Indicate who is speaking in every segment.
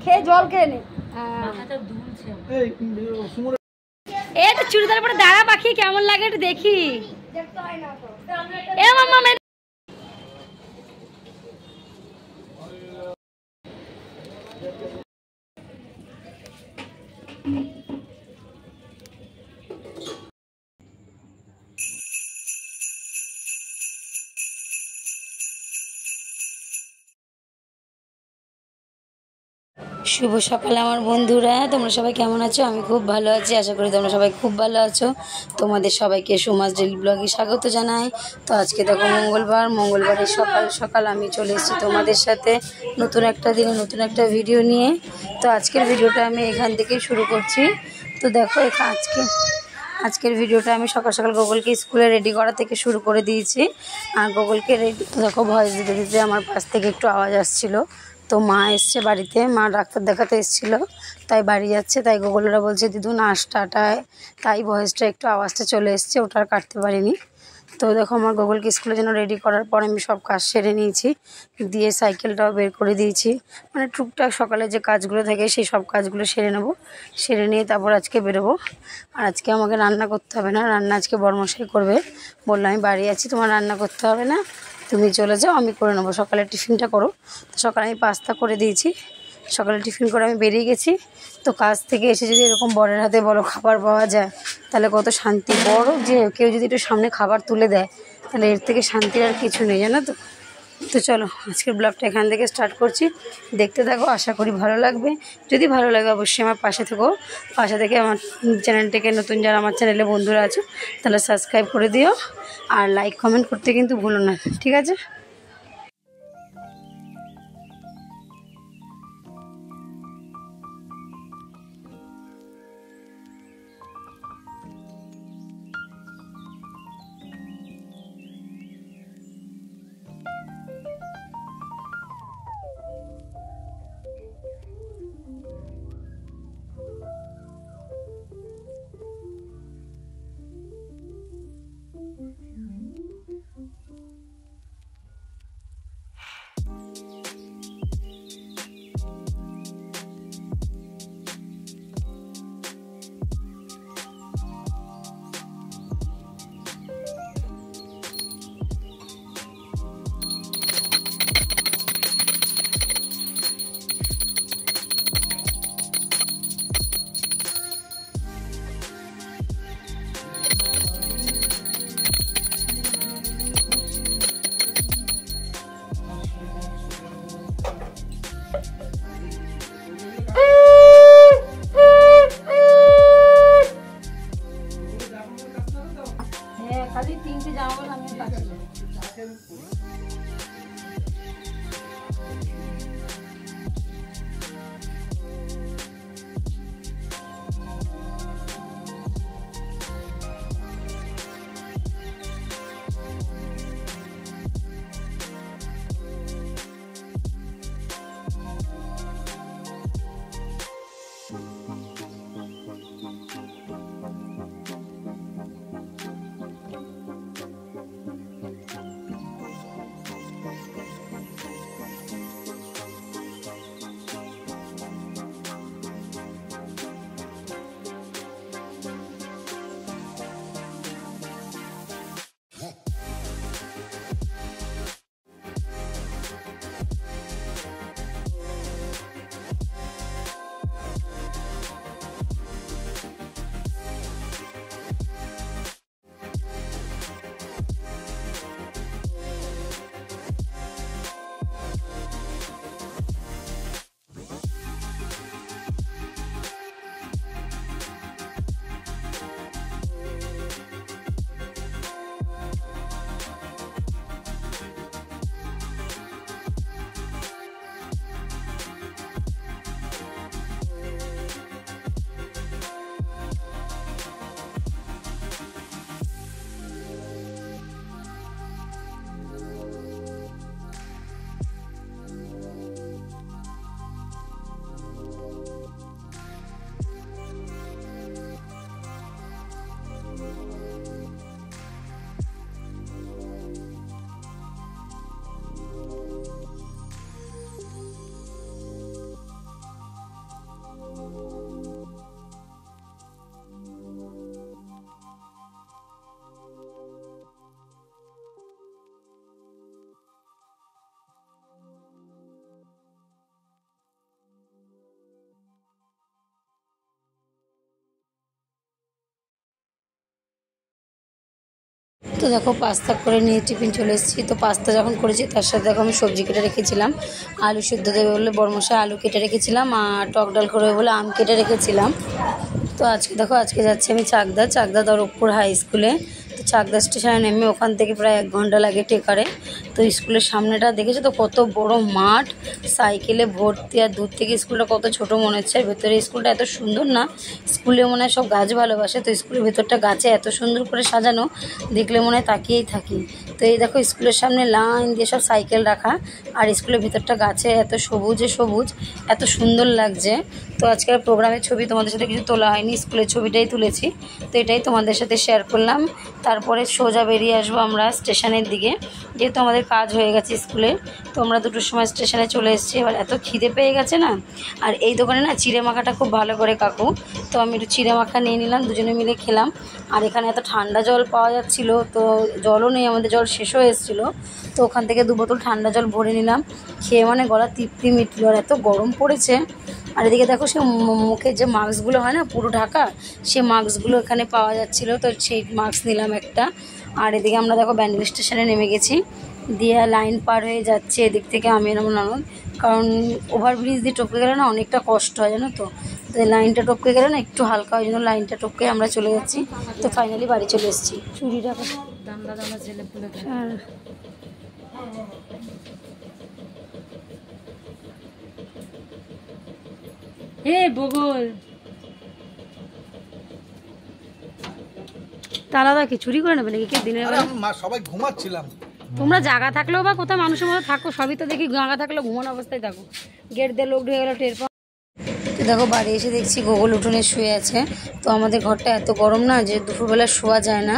Speaker 1: খেয়ে জল খেয়ে নে। এই তো চুড়িদার পরে দাঁড়া পাখি কেমন লাগে একটু দেখি। এ মাম্মা শুভ সকাল আমার বন্ধুরা, তোমরা সবাই কেমন আছো? আমি খুব ভালো আছি, আশা করি তোমরা সবাই খুব ভালো আছো। তোমাদের সবাইকে সুমাস ডেইলি ব্লগে স্বাগত জানাই। তো আজকে দেখো মঙ্গলবারের সকাল সকাল আমি চলে এসেছি তোমাদের সাথে নতুন একটা দিনে নতুন একটা ভিডিও নিয়ে। তো আজকের ভিডিওটা আমি এখান থেকে শুরু করছি। তো দেখো আজকের ভিডিওটা আমি সকাল সকাল গোগলকে স্কুলে রেডি করা থেকে শুরু করে দিয়েছি। আর গোগলকে রেডি দেখো ভয়েস দিতে দিতে আমার পাশ থেকে একটু আওয়াজ আসছিলো। তো মা এসছে বাড়িতে, মা ডাক্তার দেখাতে এসেছিলো, তাই বাড়ি যাচ্ছে। তাই গোগলরা বলছে দিদু নাচটাটায়, তাই ভয়েসটা একটু আওয়াজটা চলে এসছে, ওটা আর কাটতে পারিনি। তো দেখো আমার গোগলকে স্কুলের জন্য রেডি করার পর আমি সব কাজ সেরে নিয়েছি, দিয়ে সাইকেলটাও বের করে দিয়েছি। মানে টুকটাক সকালে যে কাজগুলো থাকে সেই সব কাজগুলো সেরে নেবো, সেরে নিয়ে তারপর আজকে বেরোবো। আর আজকে আমাকে রান্না করতে হবে না, রান্না আজকে বড়মশাই করবে। বললাম আমি বাড়ি আছি, তোমার রান্না করতে হবে না, তুমি চলে যাও, আমি করে নেবো, সকালে টিফিনটা করো। তো সকালে আমি পাস্তা করে দিয়েছি, সকালে টিফিন করে আমি বেরিয়ে গেছি। তো কাজ থেকে এসে যদি এরকম বরের হাতে বড় খাবার পাওয়া যায় তাহলে কত শান্তি। বড় যে কেউ যদি একটু সামনে খাবার তুলে দেয় তাহলে এর থেকে শান্তির আর কিছু নেই, জানো তো। তো চলো আজকের ব্লগটা এখান থেকে স্টার্ট করছি, দেখতে থাকো, আশা করি ভালো লাগবে। যদি ভালো লাগে অবশ্যই আমার পাশে থেকো, পাশে থেকে আমার চ্যানেলটাকে নতুন যারা আমার চ্যানেলে বন্ধুরা আছো তাহলে সাবস্ক্রাইব করে দিও, আর লাইক কমেন্ট করতে কিন্তু ভুলো না, ঠিক আছে। হ্যাঁ খালি 3টে জামা আমি পাচ্ছি। তো দেখো পাস্তা করে নিয়ে টিফিন চলে এসেছি। তো পাস্তা যখন করেছি তার সাথে দেখো আমি সবজি কেটে রেখেছিলাম, আলু সিদ্ধ দেবে বলে বড়মশাই আলু কেটে রেখেছিলাম, আর টক ডাল করবে বলে আম কেটে রেখেছিলাম। তো আজকে দেখো আজকে যাচ্ছি আমি চাকদা দরকপুর হাই স্কুলে। তো চাকদা স্টেশনে নেমে ওখান থেকে প্রায় 1 ঘন্টা লাগে টেকারে। তো স্কুলের সামনেটা দেখেছো তো কত বড় মাঠ, সাইকেলে ভর্তি, আর দূর থেকে স্কুলটা কত ছোট মনে হচ্ছে। ভেতরে স্কুলটা এত সুন্দর না, স্কুলে মনে হয় সব গাছ ভালোবাসে, তো স্কুলের ভেতরটা গাছে এত সুন্দর করে সাজানো, দেখলে মনে হয় তাকিয়েই থাকি। তো এই দেখো স্কুলের সামনে লাইন দিয়ে সব সাইকেল রাখা, আর স্কুলের ভেতরটা গাছে এত সবুজে সবুজ, এত সুন্দর লাগছে। তো আজকের প্রোগ্রামের ছবি তোমাদের সাথে কিছু তোলা হয়নি, স্কুলের ছবিটাই তুলেছি, তো এটাই তোমাদের সাথে শেয়ার করলাম। তারপরে সোজা বেরিয়ে আসবো আমরা স্টেশনের দিকে, যেহেতু আমাদের কাজ হয়ে গেছে স্কুলে। তো আমরা 2টোর সময় স্টেশনে চলে এসেছি। এবার এত খিদে পেয়ে গেছে না, আর এই দোকানে না চিড়ে মাখাটা খুব ভালো করে কাকু, তো আমি একটু চিড়ে মাখা নিয়ে নিলাম, দুজনে মিলে খেলাম। আর এখানে এত ঠান্ডা জল পাওয়া যাচ্ছিলো, তো জলও নেই, আমাদের জল শেষ হয়ে এসেছিলো। তো ওখান থেকে 2 বোতল ঠান্ডা জল ভরে নিলাম, খেয়ে মানে গলা তৃপ্তি মিটল। আর এত গরম পড়েছে। আর এদিকে দেখো সে মুখে যে মাস্কগুলো হয় না পুরো ঢাকা, সে মাস্কগুলো এখানে পাওয়া যাচ্ছিলো, তো সেই মাস্ক নিলাম একটা। আর এদিকে আমরা দেখো ব্যান্ডেল স্টেশনে নেমে গেছি, দিয়ে লাইন পার হয়ে যাচ্ছে এদিক থেকে আমি এরকম ননদ, কারণ ওভারব্রিজ দিয়ে টপকে গেলে না অনেকটা কষ্ট হয় জানো তো। তো লাইনটা টপকে গেলে না একটু হালকা হয়, জন্য লাইনটা টপকে আমরা চলে যাচ্ছি। তো ফাইনালি বাড়ি চলে এসেছি। চুরিটা বগল তালাদা কি চুরি করে নেবে নাকি কে দিনের বেলা?
Speaker 2: সবাই ঘুমাচ্ছিলাম।
Speaker 1: তোমরা জায়গা থাকলেও বা কোথাও মানুষের মতো থাকো, সবই তো দেখি জায়গা থাকলেও ঘুমানো অবস্থায় থাকো, গেট দিয়ে লোক ঢুকে গেলো টের পাও। তো দেখো বাড়ি এসে দেখছি গোগল উঠোনে শুয়ে আছে। তো আমাদের ঘরটা এত গরম না যে দুপুরবেলা শোয়া যায় না।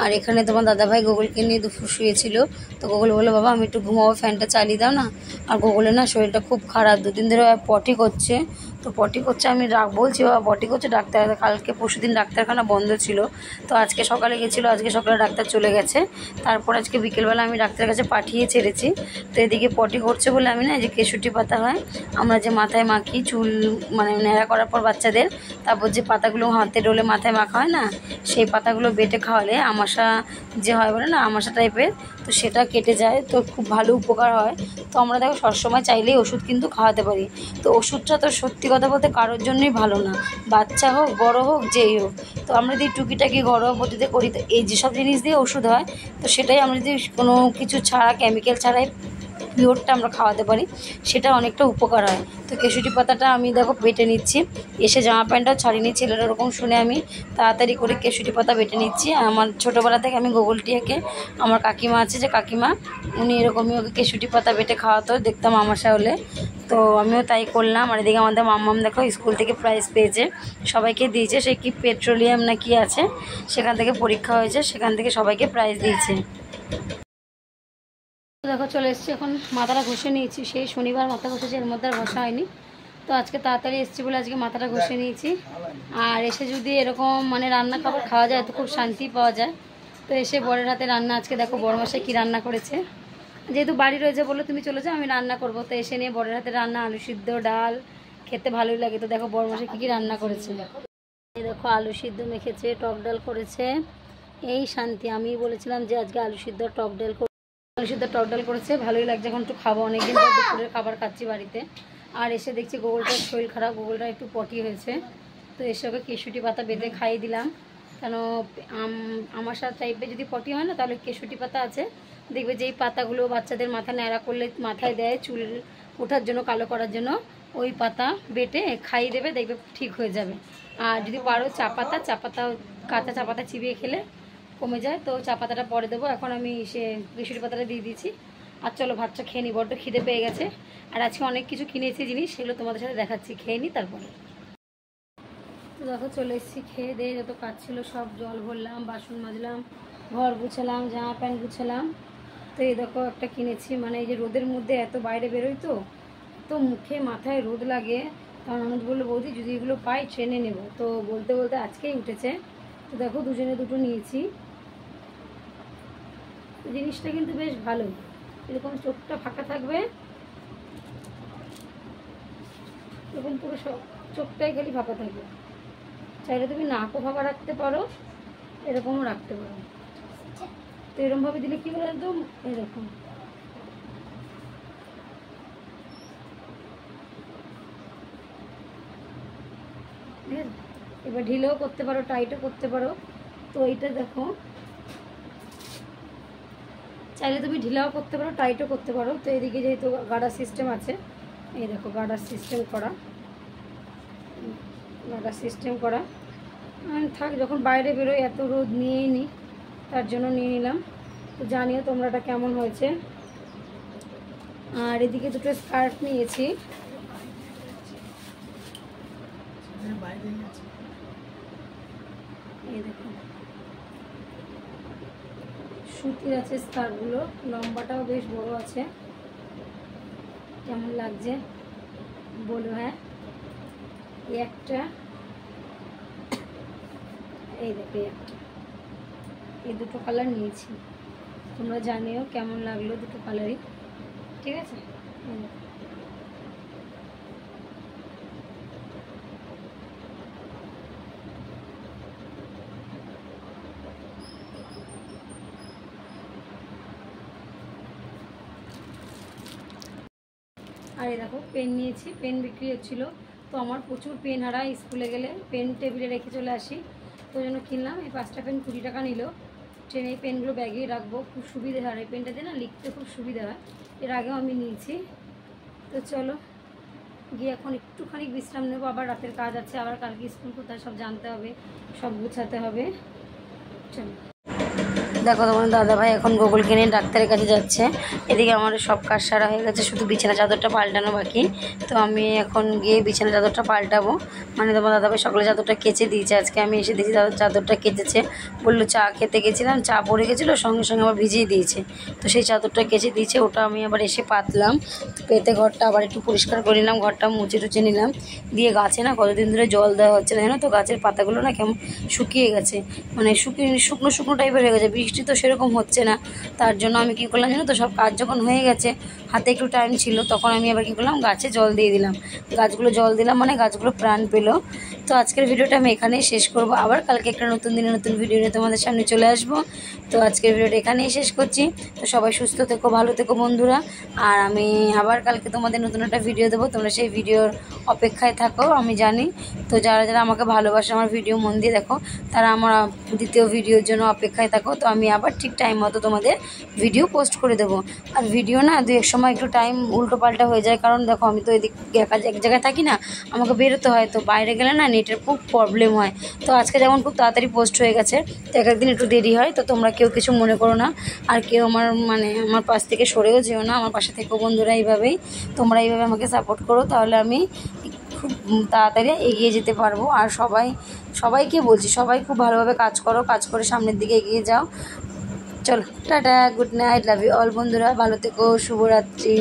Speaker 1: আর এখানে তোমার দাদাভাই গোগলকে নিয়ে দুপুর শুয়েছিল। তো গোগল বললো বাবা আমি একটু ঘুমাবো, ফ্যানটা চালিয়ে দাও না। আর গোগলের না শরীরটা খুব খারাপ, 2 দিন ধরে পটি করছে। তো পটি করছে, আমি বলছি বাবা পটি করছে, ডাক্তার কালকে পরশুদিন ডাক্তারখানা বন্ধ ছিল। তো আজকে সকালে গেছিলো, আজকে সকালে ডাক্তার চলে গেছে। তারপর আজকে বিকেলবেলা আমি ডাক্তারের কাছে পাঠিয়ে ছেড়েছি। তো এদিকে পটি করছে বলে আমি না যে কেশুটি পাতা হয় আমরা যে মাথায় মাখি চুল মানে ন্যাড়া করার পর বাচ্চাদের, তারপর যে পাতাগুলো হাতে ডলে মাথায় মাখা হয় না, সেই পাতাগুলো বেটে খাওয়ালে আমাশা যে হয় বলে না, আমাশা টাইপের, তো সেটা কেটে যায়, তো খুব ভালো উপকার হয়। তো আমরা দেখো সবসময় চাইলেই ওষুধ কিন্তু খাওয়াতে পারি। তো ওষুধটা তো সত্যি কথা বলতে কারোর জন্যই ভালো না, বাচ্চা হোক বড় হোক যেই হোক। তো আমরা যদি টুকিটাকি ঘরোয়া পদ্ধতিতে করি, তো এই যেসব জিনিস দিয়ে ওষুধ হয়, তো সেটাই আমরা যদি কোনো কিছু ছাড়া কেমিক্যাল ছাড়াই পিওরটা আমরা খাওয়াতে পারি, সেটা অনেকটা উপকার হয়। তো কেশুটি পাতাটা আমি দেখো বেটে নিচ্ছি, এসে জামা প্যান্টটাও ছাড়িয়ে নিচ্ছি, ছেলের ওরকম শুনে আমি তাড়াতাড়ি করে কেশুটি পাতা বেটে নিচ্ছি। আমার ছোটোবেলা থেকে আমি গোগলটিয়াকে, আমার কাকিমা আছে যে কাকিমা, উনি এরকমই ওকে কেশুটি পাতা বেটে খাওয়াতো, দেখতাম আমাশা হলে। তো আমিও তাই করলাম। আর এদিকে আমাদের মাম্মাম দেখো স্কুল থেকে প্রাইজ পেয়েছে, সবাইকে দিয়েছে, সে কি পেট্রোলিয়াম না কি আছে সেখান থেকে পরীক্ষা হয়েছে, সেখান থেকে সবাইকে প্রাইজ দিয়েছে। দেখো চলে এসেছি, এখন মাথাটা ঘষে নিয়েছি, সেই শনিবার মাথা ঘষেছি, এর মধ্যে আর ঘষা হয়নি। তো আজকে তাড়াতাড়ি এসেছি বলে আজকে মাথাটা ঘষে নিয়েছি। আর এসে যদি এরকম মানে রান্না খাবার খাওয়া যায় তো খুব শান্তি পাওয়া যায়। তো এসে বরের হাতে রান্না, আজকে দেখো বড়মশাই কী রান্না করেছে, যেহেতু বাড়ি রয়েছে বললো তুমি চলে যাও আমি রান্না করবো। তো এসে নিয়ে বরের হাতে রান্না, আলু সিদ্ধ ডাল, খেতে ভালোই লাগে। তো দেখো বড়মশাই কী কী রান্না করেছে, এই দেখো আলু সিদ্ধ মেখেছে, টক ডাল করেছে, এই শান্তি। আমি বলেছিলাম যে আজকে আলু সিদ্ধ টক ডাল, আলু সিদ্ধ টক ডাল করেছে, ভালোই লাগছে, এখন একটু খাবো, অনেকদিন পর দুপুরের খাবার খাচ্ছি বাড়িতে। আর এসে দেখছি গোগলটার শরীর খারাপ, গোগলটা একটু পটি হয়েছে। তো এসে ওকে কেশুটি পাতা বেটে খাইয়ে দিলাম, কেন আমার সাথে টাইপের যদি পটি হয় না, তাহলে কেশুটি পাতা আছে, দেখবে যেই পাতাগুলো বাচ্চাদের মাথা ন্যাড়া করলে মাথায় দেয় চুল ওঠার জন্য, কালো করার জন্য, ওই পাতা বেটে খাইয়ে দেবে, দেখবে ঠিক হয়ে যাবে। আর যদি পারো চা পাতা কাঁচা চা পাতা চিবিয়ে খেলে কমে যায়। তো চা পাতাটা পরে দেবো, এখন আমি সে কেশুটি পাতাটা দিয়ে দিয়েছি। আর চলো ভাতটা খেয়ে নিই, বড্ড খিদে পেয়ে গেছে। আর আজকে অনেক কিছু কিনেছি জিনিস, সেগুলো তোমাদের সাথে দেখাচ্ছি, খেয়ে নিই তারপরে। তো দেখো চলে এসেছি, খেয়ে দিয়ে যত কাজ ছিল সব জল ভরলাম, বাসন মাজলাম, ঘর গুছালাম, জামা প্যান্ট গুছালাম। তো এই দেখো একটা কিনেছি, মানে এই যে রোদের মধ্যে এত বাইরে বেরোই, তো মুখে মাথায় রোদ লাগে। কারণ ননদ বললো বৌদি যদি এগুলো পাই ট্রেনে নেব, তো বলতে বলতে আজকেই উঠেছে। তো দেখো দুজনে দুটো নিয়েছি, জিনিসটা কিন্তু বেশ ভালো, এরকম চোখটা ফাঁকা থাকবে, এরকম পুরো সব চোখটাই খালি ফাঁকা থাকবে। চাইলে তুমি নাকও ফাঁকা রাখতে পারো, এরকমও রাখতে পারো। তো এরকমভাবে দিলে কী বলে একদম এরকম ঠিক আছে। এবার ঢিলেও করতে পারো, টাইটও করতে পারো। তো এইটা দেখো, চাইলে তুমি ঢিলাও করতে পারো, টাইটও করতে পারো। তো এদিকে যেহেতু গার্ডার সিস্টেম আছে, এই দেখো গার্ডার সিস্টেম করা, গার্ডার সিস্টেম করা থাক। যখন বাইরে বেরোই এত রোদ নিয়েই নিই, তার জন্য নিয়ে নিলাম। তো জানিও তোমরা এটা কেমন হয়েছে। আর এদিকে দুটো স্কার্ট নিয়েছি, এই দেখো সুতির আছে স্কার্টগুলো, লম্বাটাও বেশ বড় আছে। কেমন লাগছে বলো। হ্যাঁ, একটা, এই দেখো একটা, এই দুটো কালার নিয়েছি। তোমরা জানিও কেমন লাগলো দুটো কালারই, ঠিক আছে। আর এই দেখো পেন নিয়েছি, পেন বিক্রি হচ্ছিলো। তো আমার প্রচুর পেন হারায়, স্কুলে গেলে পেন টেবিলে রেখে চলে আসি, তো জন্য কিনলাম। এই 5টা পেন 20 টাকা নিল। ট্রেনে এই পেনগুলো ব্যাগেই রাখবো, খুব সুবিধা হয়। এই পেনটাতে না লিখতে খুব সুবিধা হয়, এর আগেও আমি নিয়েছি। তো চলো গিয়ে এখন একটুখানি বিশ্রাম নেবো, আবার রাতের কাজ আছে, আবার কালকে স্কুল কোথায় সব জানতে হবে, সব গুছাতে হবে। চলো দেখো তোমার দাদাভাই এখন গোকুল কিনে ডাক্তারের কাছে যাচ্ছে। এদিকে আমার সব কাজ সারা হয়ে গেছে, শুধু বিছানা চাদরটা পাল্টানো বাকি। তো আমি এখন গিয়ে বিছানা চাদরটা পাল্টাবো। মানে তোমার দাদাভাই সকালে চাদরটা কেচে দিয়েছে, আজকে আমি এসে দেখি চাদরটা কেচেছে। বললো চা খেতে গেছিলাম, চা পড়ে গেছিলো, সঙ্গে সঙ্গে আবার ভিজিয়ে দিয়েছে। তো সেই চাদরটা কেচে দিয়েছে, ওটা আমি আবার এসে পাতলাম। তো পেতে ঘরটা আবার একটু পরিষ্কার করে নিলাম, ঘরটা মুছে টুচে নিলাম। দিয়ে গাছে না কতদিন ধরে জল দেওয়া হচ্ছে না, জানো তো গাছের পাতাগুলো না কেমন শুকিয়ে গেছে, মানে শুকনো শুকনো টাইপের হয়ে গেছে। বৃষ্টি তো সেরকম হচ্ছে না, তার জন্য আমি কী করলাম জানো তো, সব কাজ যখন হয়ে গেছে, হাতে একটু টাইম ছিল, তখন আমি আবার কী করলাম, গাছে জল দিয়ে দিলাম। গাছগুলো জল দিলাম মানে গাছগুলো প্রাণ পেলো। তো আজকের ভিডিওটা আমি এখানেই শেষ করব, আবার কালকে একটা নতুন দিনে নতুন ভিডিও নিয়ে তোমাদের সামনে চলে আসব। তো আজকের ভিডিওটা এখানেই শেষ করছি। তো সবাই সুস্থ থেকো, ভালো থেকো বন্ধুরা। আর আমি আবার কালকে তোমাদের নতুন একটা ভিডিও দেবো, তোমরা সেই ভিডিওর অপেক্ষায় থাকো, আমি জানি। তো যারা যারা আমাকে ভালোবাসে, আমার ভিডিও মন দিয়ে দেখো, তারা আমার দ্বিতীয় ভিডিওর জন্য অপেক্ষায় থাকো। তো আমি আবার ঠিক টাইম মতো তোমাদের ভিডিও পোস্ট করে দেবো। আর ভিডিও না দু এক সময় একটু টাইম উল্টো পাল্টা হয়ে যায়, কারণ দেখো আমি তো এদিক এক জায়গায় থাকি না, আমাকে বেরোতে হয়। তো বাইরে গেলে না নেটের খুব প্রবলেম হয়। তো আজকে যেমন খুব তাড়াতাড়ি পোস্ট হয়ে গেছে, তো এক একদিন একটু দেরি হয়। তো তোমরা কেউ কিছু মনে করো না, আর কেউ আমার পাশ থেকে সরেও যেও না, আমার পাশে থেকো বন্ধুরা। এইভাবেই তোমরা এইভাবে আমাকে সাপোর্ট করো, তাহলে আমি খুব তাড়াতাড়ি এগিয়ে যেতে পারবো। আর সবাইকে বলছি, সবাই খুব ভালোভাবে কাজ করো, কাজ করে সামনের দিকে এগিয়ে যাও। চলো tata, good night, love you all বন্ধুরা, ভালো থেকো, শুভরাত্রি।